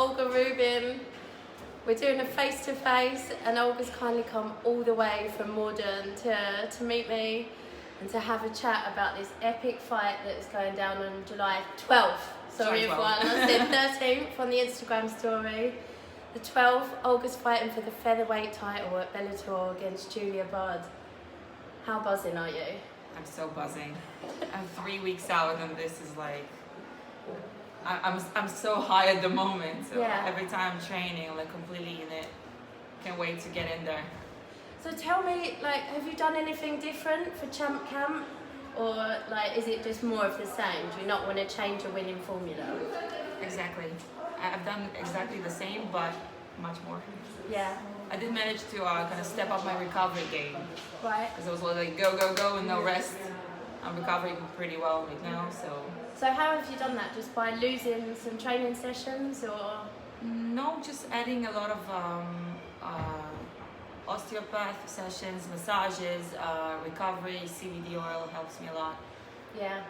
Olga Rubin. We're doing a face-to-face, and Olga's kindly come all the way from Morden to meet me and to have a chat about this epic fight that's going down on July 12th. Sorry everyone, I said 13th on the Instagram story. The 12th, Olga's fighting for the featherweight title at Bellator against Julia Budd. How buzzing are you? I'm so buzzing. I'm 3 weeks out, and this is like, I'm so high at the moment. So Yeah. every time I'm training, I'm like completely in it. Can't wait to get in there. So tell me, like, have you done anything different for Champ Camp? Or like, is it just more of the same? Do you not want to change a winning formula? Exactly. I've done exactly the same, but much more. Yeah. I did manage to kind of step up my recovery game. Right. Because it was like go, go, go and no rest. I'm recovering pretty well right now, so. So how have you done that? Just by losing some training sessions, or? No, just adding a lot of osteopath sessions, massages, recovery, CBD oil helps me a lot. Yeah.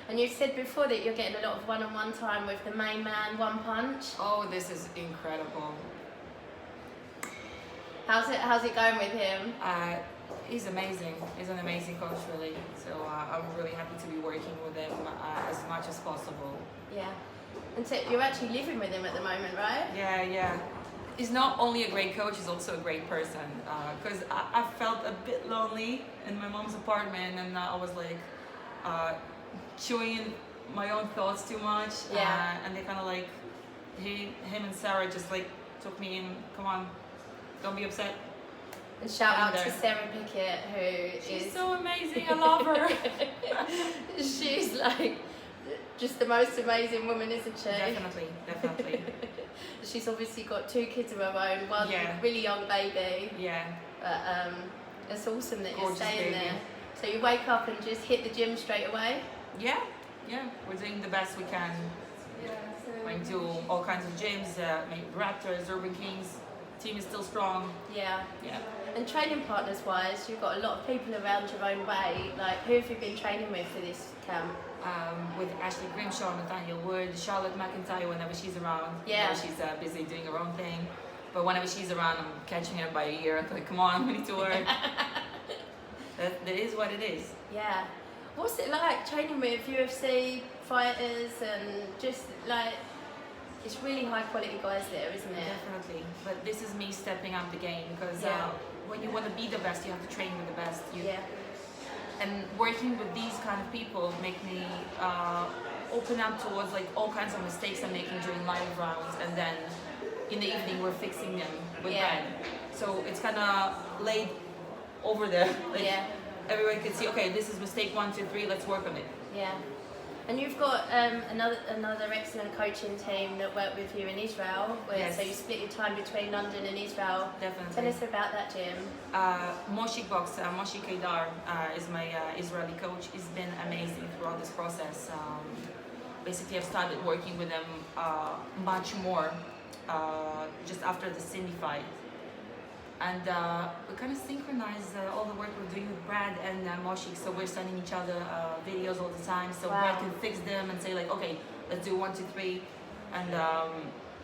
And you said before that you're getting a lot of one-on-one time with the main man, One Punch. Oh, this is incredible. How's it going with him? He's amazing. He's an amazing coach, really. So I'm really happy to be working with him as much as possible. Yeah. And so you're actually living with him at the moment, right? Yeah. He's not only a great coach, he's also a great person. Because I felt a bit lonely in my mom's apartment, and I was like chewing in my own thoughts too much. Yeah. And they kind of like, him and Sarah just like took me in. Come on, don't be upset. And shout out to Sarah Pickett, who She's is so amazing. I love her. She's like just the most amazing woman, isn't she? Definitely. She's obviously got 2 kids of her own, one really young baby. Yeah. But it's awesome that Gorgeous you're staying baby. there. So you wake up and just hit the gym straight away? Yeah. We're doing the best we can. Yeah. Going to all kinds of gyms, Raptors, Urban Kings. Team is still strong. Yeah. Yeah. And training partners wise, you've got a lot of people around your own way. Like, who have you been training with for this camp? With Ashley Grimshaw, Nathaniel Wood, Charlotte McIntyre whenever she's around. Yeah. Whenever she's busy doing her own thing. But whenever she's around, I'm catching her by a ear. I'm like, come on, we need to work. that is what it is. Yeah. What's it like training with UFC fighters and just like, it's really high quality guys there, isn't it? Definitely. But this is me stepping up the game because when you want to be the best, you have to train with the best. And working with these kind of people make me open up towards like all kinds of mistakes I'm making during live rounds, and then in the evening we're fixing them with bread. So it's kind of laid over there. Like, everyone can see, okay, this is mistake 1, 2, 3, let's work on it. Yeah. And you've got another excellent coaching team that work with you in Israel. So you split your time between London and Israel. Definitely. Tell us about that gym. Moshe Kedar is my Israeli coach. He's been amazing throughout this process. Basically, I've started working with him much more just after the Cindy fight. And we kind of synchronize all the work we're doing with Brad and Moshe, so we're sending each other videos all the time, so Brad can fix them and say like, okay, let's do 1, 2, 3, and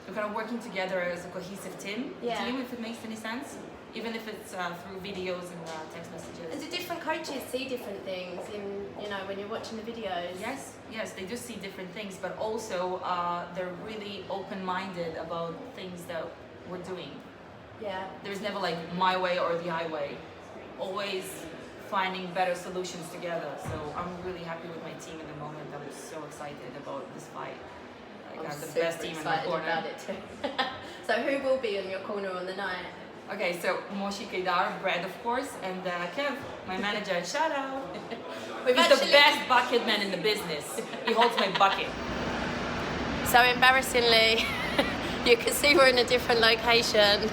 we're kind of working together as a cohesive team, if it makes any sense, even if it's through videos and text messages. And do different coaches see different things when you're watching the videos? Yes, they do see different things, but also they're really open-minded about things that we're doing. Yeah. There's never like my way or the highway. Always finding better solutions together. So I'm really happy with my team at the moment. I'm so excited about this fight. I got the best team in my corner. About it too. So who will be in your corner on the night? Okay, so Moshe Kedar, Brad of course, and Kev, my manager. Shout out. He's the best bucket man in the business. He holds my bucket. So embarrassingly, you can see we're in a different location.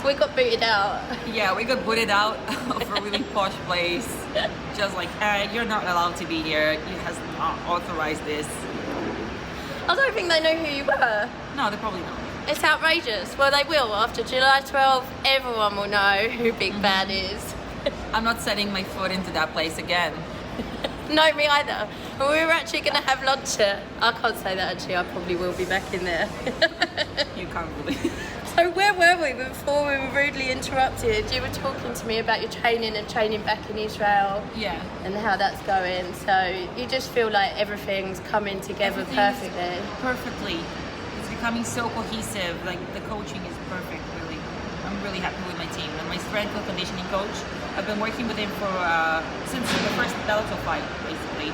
We got booted out. Yeah, we got booted out of a really posh place. Just like, you're not allowed to be here. He has not authorized this. I don't think they know who you were. No, they probably don't. It's outrageous. Well, they will. After July 12th, everyone will know who Big Bad is. I'm not setting my foot into that place again. No, me either. And we were actually going to have lunch at... I can't say that actually, I probably will be back in there. You can't really. So where were we before we were rudely interrupted? You were talking to me about your training and training back in Israel. Yeah. And how that's going. So you just feel like everything's coming together perfectly. Perfectly. It's becoming so cohesive. Like the coaching is perfect, really. I'm really happy with my team. And my strength and conditioning coach, I've been working with him for since the first Bellator fight, basically.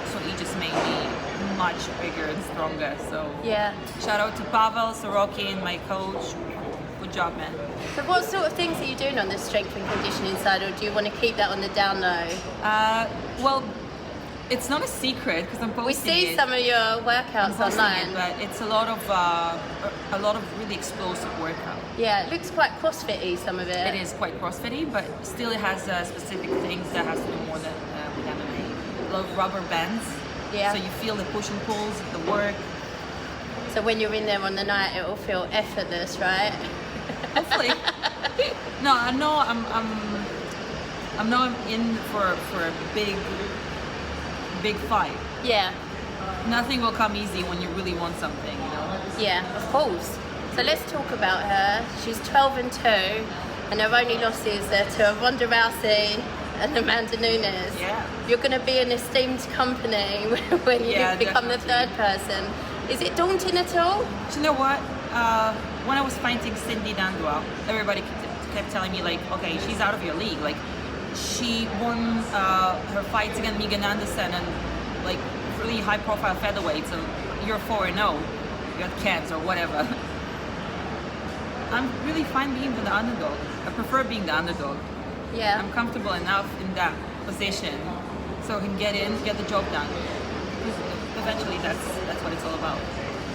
So he just made me much bigger and stronger. So yeah. Shout out to Pavel Sorokin, my coach. Good job, man. So what sort of things are you doing on the strength and conditioning side, or do you want to keep that on the down low? Well, it's not a secret because I'm posting We see it. some of your workouts online. But it's a lot of really explosive workout. Yeah, it looks quite CrossFit-y, some of it. It is quite CrossFit-y, but still it has specific things that has to do more than with MMA. A lot of rubber bands. Yeah. So you feel the push and pulls, the work. So when you're in there on the night, it will feel effortless, right? Hopefully. No, I know I'm in for a big fight. Yeah. Nothing will come easy when you really want something, you know. Yeah, of course. So let's talk about her. She's 12-2, and her only losses are to Ronda Rousey and Amanda Nunes. Yeah. You're going to be an esteemed company when you become the third person. Is it daunting at all? Do you know what? When I was fighting Cindy Dandua, everybody kept telling me like, okay, she's out of your league. Like, she won her fights against Megan Anderson and like really high-profile featherweights, so you're 4-0. You got cans or whatever. I'm really fine being the underdog. I prefer being the underdog. Yeah. I'm comfortable enough in that position so I can get in, get the job done. Eventually, that's what it's all about.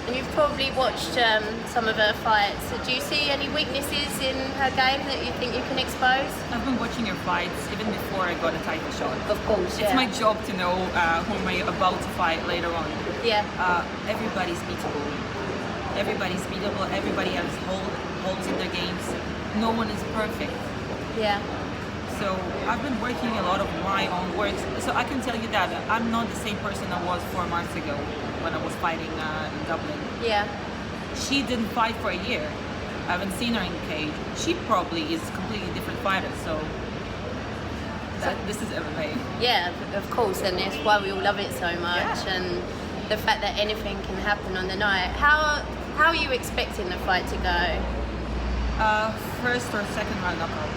And you've probably watched some of her fights. Do you see any weaknesses in her game that you think you can expose? I've been watching her fights even before I got a title shot. Of course, It's my job to know who I'm about to fight later on. Yeah. Everybody's beatable. Everybody's beatable. Everybody has holes in their games. No one is perfect. Yeah. So I've been working a lot of my own works. So I can tell you that I'm not the same person I was 4 months ago when I was fighting in Dublin. Yeah. She didn't fight for a year. I haven't seen her in the cage. She probably is a completely different fighter. So this is MMA. Yeah, of course, and it's why we all love it so much. Yeah. And the fact that anything can happen on the night. How are you expecting the fight to go? First or second round knockout.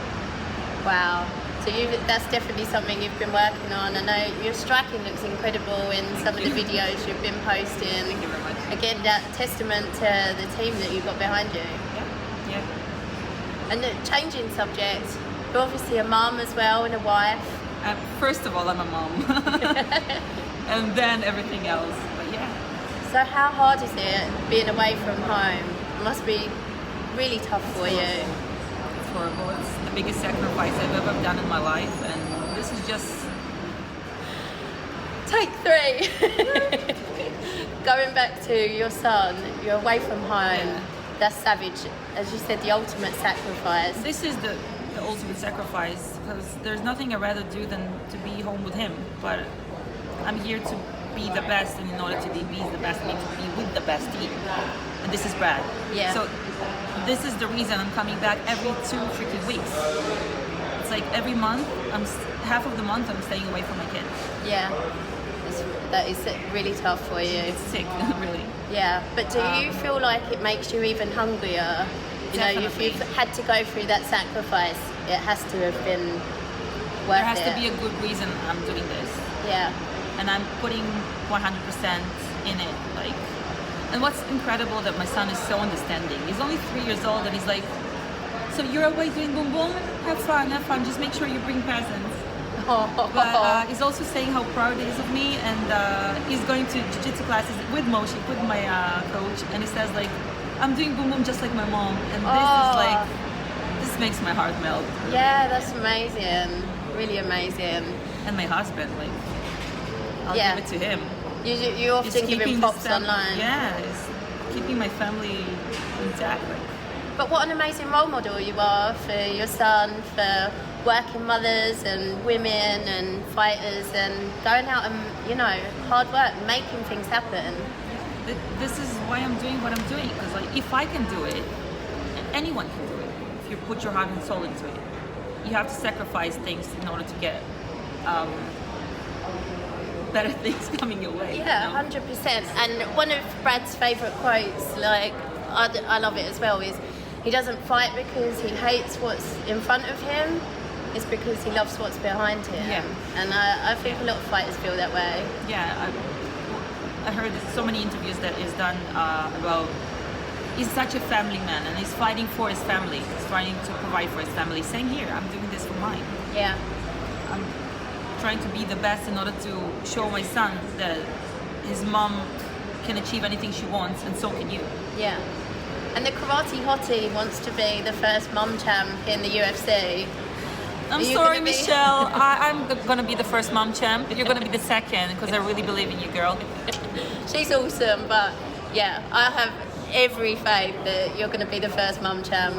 Wow. So that's definitely something you've been working on. I know your striking looks incredible in some of the videos you've been posting. Thank you very much. Again, that testament to the team that you've got behind you. Yeah. And changing subject, you're obviously a mum as well and a wife. First of all, I'm a mom. And then everything else. But yeah. So how hard is it being away from home? It must be really tough for you. It's horrible. It's the biggest sacrifice I've ever done in my life, and this is just... Take 3. Going back to your son, you're away from home. Yeah. That's savage. As you said, the ultimate sacrifice. This is the ultimate sacrifice, because there's nothing I'd rather do than to be home with him. But I'm here to be the best, and in order to be the best, I need to be with the best team. And this is Brad. Yeah. So this is the reason I'm coming back every 2 freaking weeks. It's like every month, half of the month I'm staying away from my kids. Yeah. That is really tough for you. It's sick, really. Yeah, but do you feel like it makes you even hungrier? You know, if Definitely. you've had to go through that sacrifice, it has to have been worth There has it. to be a good reason I'm doing this. Yeah. And I'm putting 100% in it. Like, and what's incredible that my son is so understanding. He's only 3 years old, and he's like, so you're away doing boom boom? Have fun, just make sure you bring presents. But he's also saying how proud he is of me, and he's going to jiu-jitsu classes with Moshi, with my coach, and he says like, I'm doing boom boom just like my mom, and this is like, this makes my heart melt. Yeah, that's amazing. Really amazing. And my husband, like, I'll Yeah. give it to him. You often give him props online. Yeah, it's keeping my family intact. Like. But what an amazing role model you are for your son, for working mothers and women and fighters and going out and, you know, hard work, making things happen. This is why I'm doing what I'm doing, because like if I can do it, anyone can do it. If you put your heart and soul into it, you have to sacrifice things in order to get better things coming your way. Yeah, you know? 100%. And one of Brad's favourite quotes, like I love it as well, is he doesn't fight because he hates what's in front of him. It's because he loves what's behind him. Yeah. And I think a lot of fighters feel that way. Yeah, I heard so many interviews that is done about he's such a family man and he's fighting for his family. He's trying to provide for his family. Same here, I'm doing this for mine. Yeah. I'm trying to be the best in order to show my son that his mom can achieve anything she wants, and so can you. Yeah. And the Karate Hottie wants to be the first mum champ in the UFC. I'm sorry, Michelle. I'm gonna be the first mom champ. You're gonna be the second, because I really believe in you, girl. She's awesome, but yeah, I have every faith that you're gonna be the first mum champ.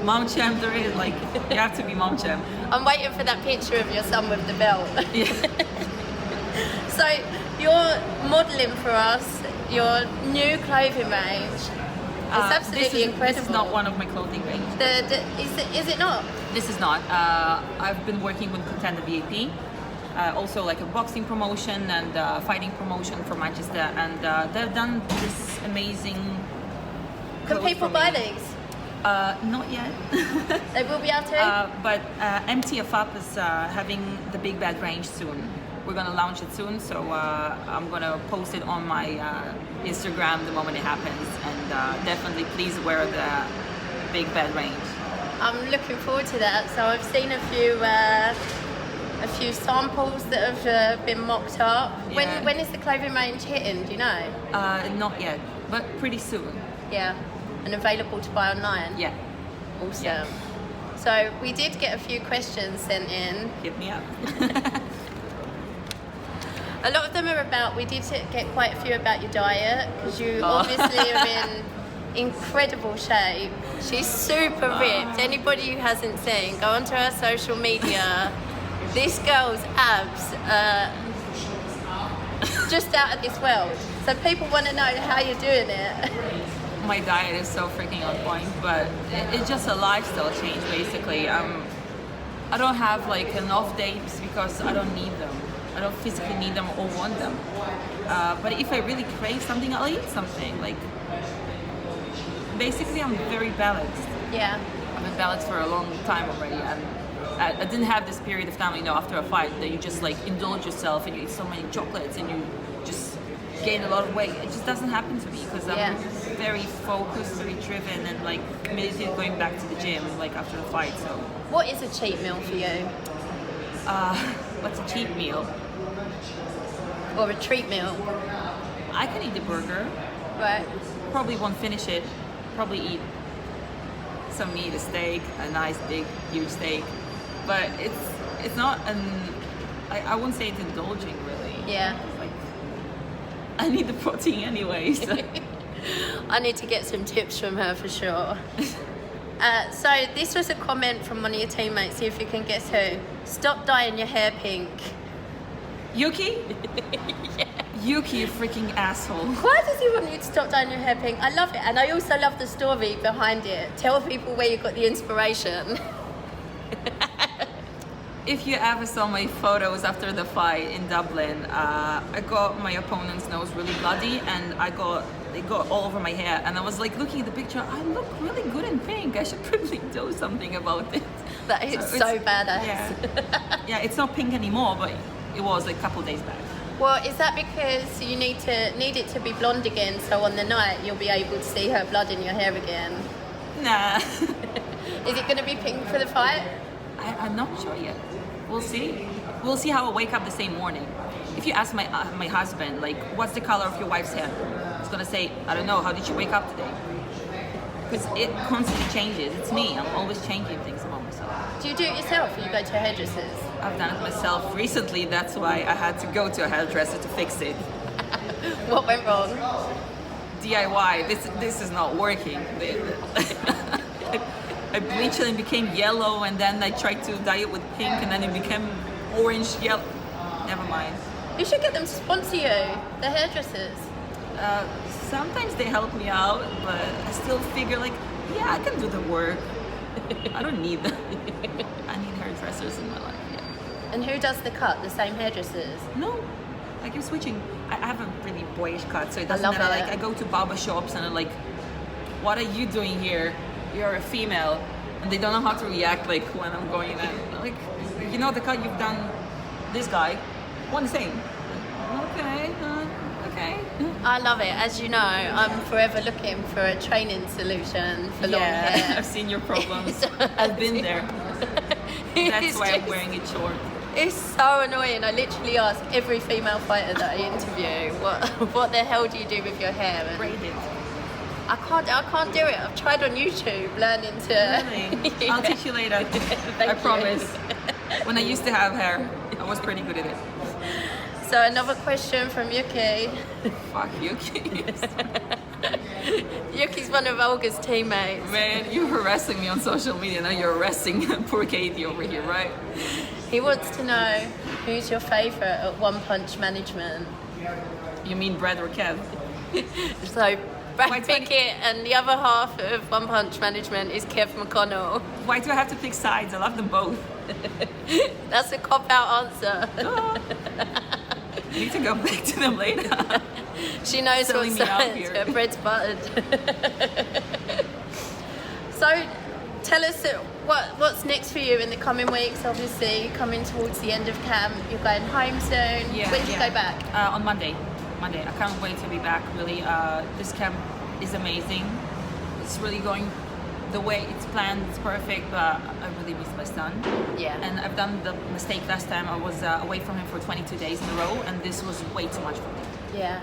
Mom champ, there is, like, you have to be mom champ. I'm waiting for that picture of your son with the belt. Yeah. So you're modelling for us your new clothing range. It's absolutely incredible. This is not one of my clothing range. Is it not? This is not. I've been working with Contender VIP, also like a boxing promotion and fighting promotion for Manchester, and they've done this amazing. Can people buy these? Not yet. They will be able to? But MTFUP is having the Big Bad range soon. We're gonna launch it soon, so I'm gonna post it on my Instagram the moment it happens, and definitely please wear the Big Bad range. I'm looking forward to that. So I've seen a few samples that have been mocked up. Yeah. When is the clothing range hitting? Do you know? Not yet, but pretty soon. Yeah, and available to buy online. Yeah. Awesome. Yeah. So we did get a few questions sent in. Hit me up. A lot of them are about, we did get quite a few about your diet, because you obviously are in incredible shape. She's super ripped. Anybody who hasn't seen, go onto her social media. This girl's abs are just out of this world. So people want to know how you're doing it. My diet is so freaking on point, but it's just a lifestyle change basically. I don't have like enough days because I don't need them. I don't physically need them or want them. But if I really crave something, I'll eat something. Like, basically, I'm very balanced. Yeah. I've been balanced for a long time already, and I didn't have this period of time, you know, after a fight that you just like indulge yourself and you eat so many chocolates and you just gain a lot of weight. It just doesn't happen to me because I'm very focused, very driven, and like committed to going back to the gym like after the fight. So. What is a cheat meal for you? What's a cheat meal? Or a treat meal? I can eat a burger. Right. Probably won't finish it. Probably eat some meat, a steak, a nice big huge steak. But it's not I wouldn't say it's indulging really. Yeah. Like I need the protein anyway. So. I need to get some tips from her for sure. So this was a comment from one of your teammates. See if you can guess who. Stop dyeing your hair pink. Yuki? Yeah. Yuki, you freaking asshole. Why does he want you to stop dyeing your hair pink? I love it, and I also love the story behind it. Tell people where you got the inspiration. If you ever saw my photos after the fight in Dublin, I got my opponent's nose really bloody, and it got all over my hair, and I was like looking at the picture, I look really good in pink. I should probably do something about it. That is so badass. Yeah, it's not pink anymore, but it was like a couple days back. Well, is that because you need it to be blonde again, so on the night you'll be able to see her blood in your hair again? Nah. Is it going to be pink for the fight? I'm not sure yet. We'll see. We'll see how I wake up the same morning. If you ask my husband, like, what's the color of your wife's hair? He's gonna say, I don't know. How did you wake up today? Because it constantly changes. It's me. I'm always changing things about myself. Do you do it yourself, or you go to hairdressers? I've done it myself recently. That's why I had to go to a hairdresser to fix it. What went wrong? DIY. This is not working. I bleached it and it became yellow, and then I tried to dye it with pink, and then it became orange, yellow. Never mind. You should get them to sponsor you, the hairdressers. Sometimes they help me out, but I still figure like, yeah, I can do the work. I don't need them. I need hairdressers in my life. Yeah. And who does the cut? The same hairdressers? No, I keep switching. I have a really boyish cut, so it doesn't love matter. it. Like I go to barber shops and I'm like, what are you doing here? You're a female, and they don't know how to react. Like when I'm going in, like, you know, the cut you've done. This guy, one thing. Okay, okay. I love it. As you know, I'm forever looking for a training solution for long hair. I've seen your problems. I've been there. That's why I'm wearing it short. It's so annoying. I literally ask every female fighter that I interview, what the hell do you do with your hair? And Braid it. I can't do it. I've tried on YouTube learning to. Really? I'll teach you later. I promise. When I used to have hair, I was pretty good at it. So another question from Yuki. Fuck Yuki. Yuki's one of Olga's teammates. Man, you're harassing me on social media. Now you're harassing poor Katie over here, right? He wants to know who's your favourite at One Punch Management. You mean Brad or Kev? So Brad Why do I- Pickett and the other half of One Punch Management is Kev McConnell. Why do I have to pick sides? I love them both. That's a cop-out answer. Oh. I need to go back to them later. She knows what Selling me out sides here. her bread's buttered. So tell us what's next for you in the coming weeks. Obviously coming towards the end of camp, you're going home soon. Yeah, When do you yeah. go back? On Monday. I can't wait to be back. Really, this camp is amazing. It's really going the way it's planned. It's perfect. But I really miss my son. Yeah. And I've done the mistake last time. I was away from him for 22 days in a row, and this was way too much for me. Yeah.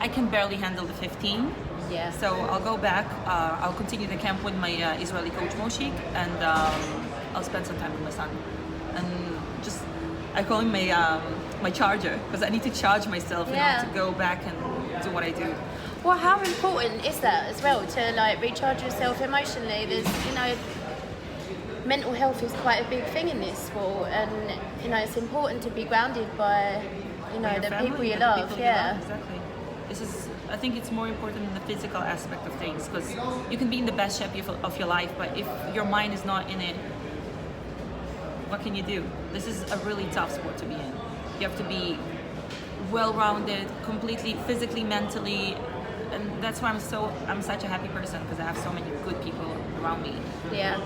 I can barely handle the 15. Yeah. So I'll go back. I'll continue the camp with my Israeli coach Moshik, and I'll spend some time with my son. And just I call him my charger, because I need to charge myself in Yeah. order to go back and do what I do. Well, how important is that as well to like recharge yourself emotionally? There's, mental health is quite a big thing in this sport, and it's important to be grounded by, Your the family, people you the love. people you Yeah. love, exactly. I think it's more important than the physical aspect of things, because you can be in the best shape of your life, but if your mind is not in it, what can you do? This is a really tough sport to be in. You have to be well-rounded, completely physically, mentally, and that's why I'm such a happy person, because I have so many good people around me. Yeah.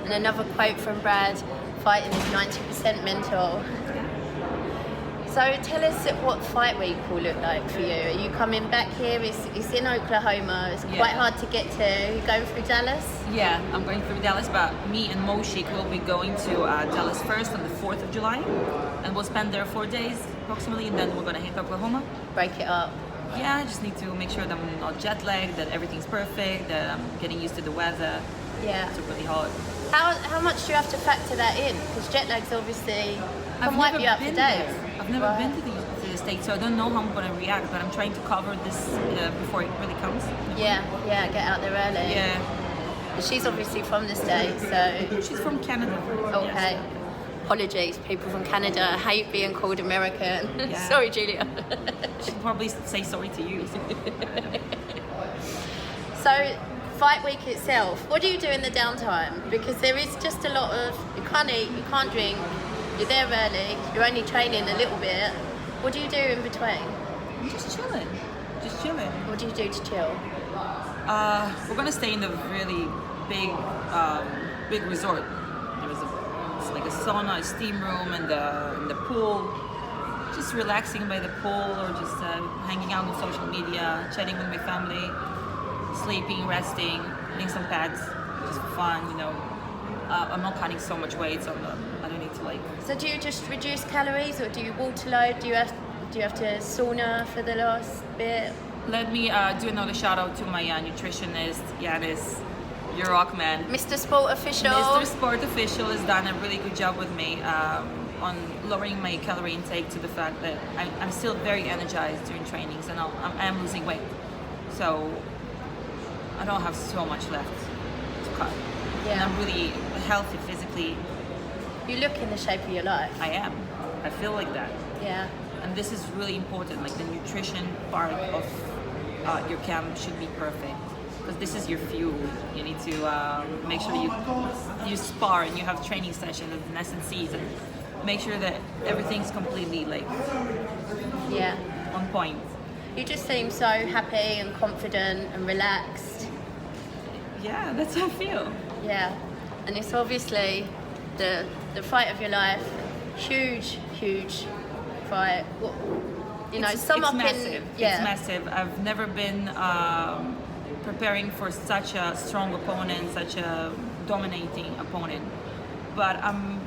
And another quote from Brad: "Fighting is 90% mental." So tell us what fight week will look like for you. Are you coming back here? It's in Oklahoma. It's Yeah. quite hard to get to. You're going through Dallas? Yeah, I'm going through Dallas, but me and Moshik will be going to Dallas first on the 4th of July, and we'll spend there 4 days approximately, and then we're going to hit Oklahoma. Break it up. Yeah, I just need to make sure that I'm not jet lagged, that everything's perfect, that I'm getting used to the weather. Yeah. It's really hot. How much do you have to factor that in? Because jet lag's obviously can wipe you out for days. I've never Right. been to the States, so I don't know how I'm going to react, but I'm trying to cover this before it really comes. Yeah, get out there early. Yeah. She's obviously from the States, so She's from Canada. okay. Yes. Apologies, people from Canada. I hate being called American. Yeah. Sorry, Julia. She'll probably say sorry to you. So, fight week itself, what do you do in the downtime? Because there is just a lot of, you can't eat, you can't drink, you're there early, you're only training a little bit. What do you do in between? I'm just chilling. What do you do to chill? We're gonna stay in a really big resort. It's like a sauna, a steam room, and the pool. Just relaxing by the pool, or just hanging out on social media, chatting with my family, sleeping, resting, eating some pads, just for fun. I'm not cutting so much weight, so I don't need to like. So do you just reduce calories, or do you water load? Do you have to sauna for the last bit? Let me do another shout out to my nutritionist, Yanis. You rock, man. Mr. Sport Official. Mr. Sport Official has done a really good job with me on lowering my calorie intake to the fact that I'm still very energized during trainings, and I am losing weight. So I don't have so much left to cut. and Yeah. I'm really healthy physically. You look in the shape of your life. I am. I feel like that. Yeah. And this is really important. Like the nutrition part of your camp should be perfect, because this is your fuel. You need to make sure you spar and you have training sessions and S&Cs, and make sure that everything's completely like Yeah. on point. You just seem so happy and confident and relaxed. Yeah, that's how I feel. Yeah. And it's obviously the fight of your life. Huge fight. You know, It's massive. It's massive. I've never been preparing for such a strong opponent, such a dominating opponent. But I'm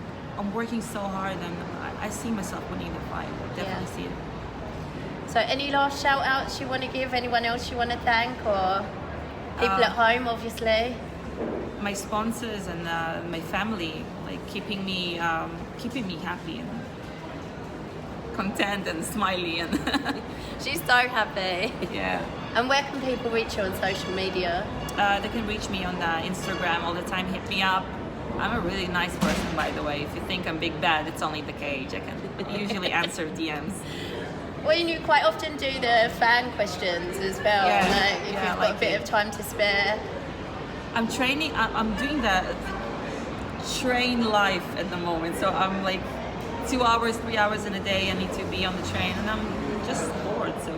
working so hard, and I see myself winning the fight. Definitely see it. So any last shout outs you want to give? Anyone else you want to thank? Or people at home, obviously? My sponsors and my family, like keeping me happy and content and smiley, and She's so happy. yeah. And where can people reach you on social media? They can reach me on Instagram all the time. Hit me up. I'm a really nice person, by the way. If you think I'm big bad, it's only the cage. I can usually answer DMs. Well, you quite often do the fan questions as well. Yeah, Like if you've got a bit of time to spare. I'm training. I'm doing the train life at the moment. So I'm like 2 hours, 3 hours in a day. I need to be on the train, and I'm just bored. So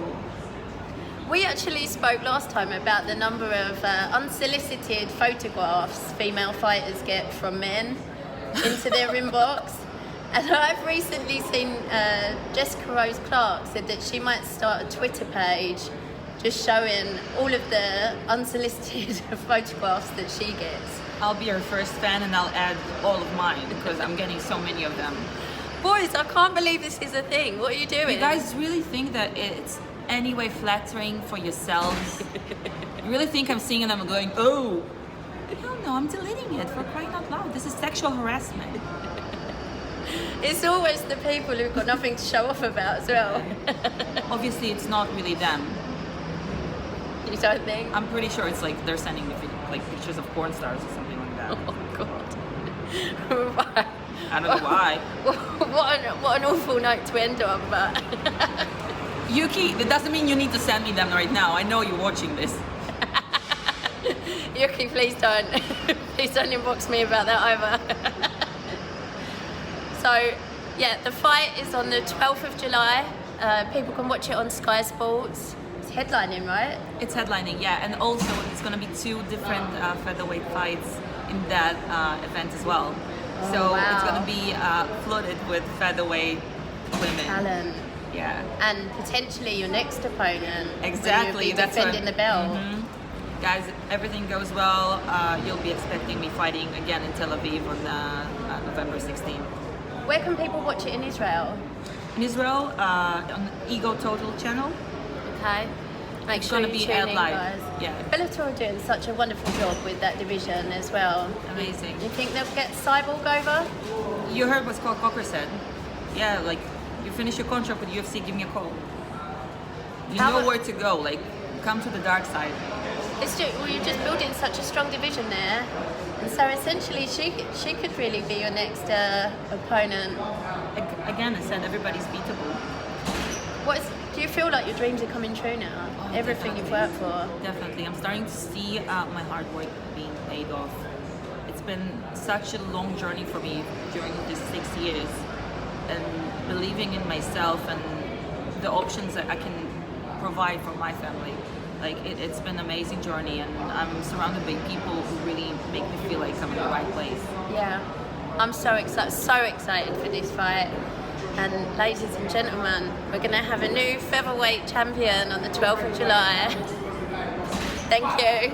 We actually spoke last time about the number of unsolicited photographs female fighters get from men into their inbox. And I've recently seen Jessica Rose Clark said that she might start a Twitter page just showing all of the unsolicited photographs that she gets. I'll be her first fan, and I'll add all of mine because I'm getting so many of them. Boys, I can't believe this is a thing. What are you doing? You guys really think that it's anyway flattering for yourselves? You really think I'm seeing them and going, oh? Hell no, I'm deleting it, for crying out loud. This is sexual harassment. It's always the people who've got nothing to show off about as well. Obviously, it's not really them. You don't think? I'm pretty sure it's like they're sending me like pictures of porn stars or something like that. Oh God. Right. I don't know why. What an awful note to end on, but Yuki, that doesn't mean you need to send me them right now. I know you're watching this. Yuki, please don't inbox me about that either. So, yeah, the fight is on the 12th of July. People can watch it on Sky Sports. It's headlining, right? It's headlining, yeah, and also it's going to be 2 different featherweight fights in that event as well. Oh, so wow. it's going to be flooded with featherweight women. Talent. Yeah. And potentially your next opponent. Exactly. You'll be defending the belt. Mm-hmm. Guys, if everything goes well, you'll be expecting me fighting again in Tel Aviv on November 16th. Where can people watch it in Israel? In Israel, on Ego Total channel. Okay. Make It's sure gonna you be tune aired in, live. guys. Yeah. Bellator are doing such a wonderful job with that division as well. Amazing. You think they'll get Cyborg over? You heard what Scott Coker said. Yeah, like, you finish your contract with UFC, give me a call. You How know mu- where to go, like, come to the dark side. You're just building such a strong division there. And so essentially she could really be your next opponent. Again, I said everybody's beatable. Do you feel like your dreams are coming true now? Oh, Everything you've worked for? Definitely. I'm starting to see my hard work being paid off. It's been such a long journey for me during these 6 years, and believing in myself and the options that I can provide for my family. Like, it's been an amazing journey, and I'm surrounded by people who really make me feel like I'm in the right place. Yeah. I'm so excited for this fight. And ladies and gentlemen, we're going to have a new featherweight champion on the 12th of July. Thank you.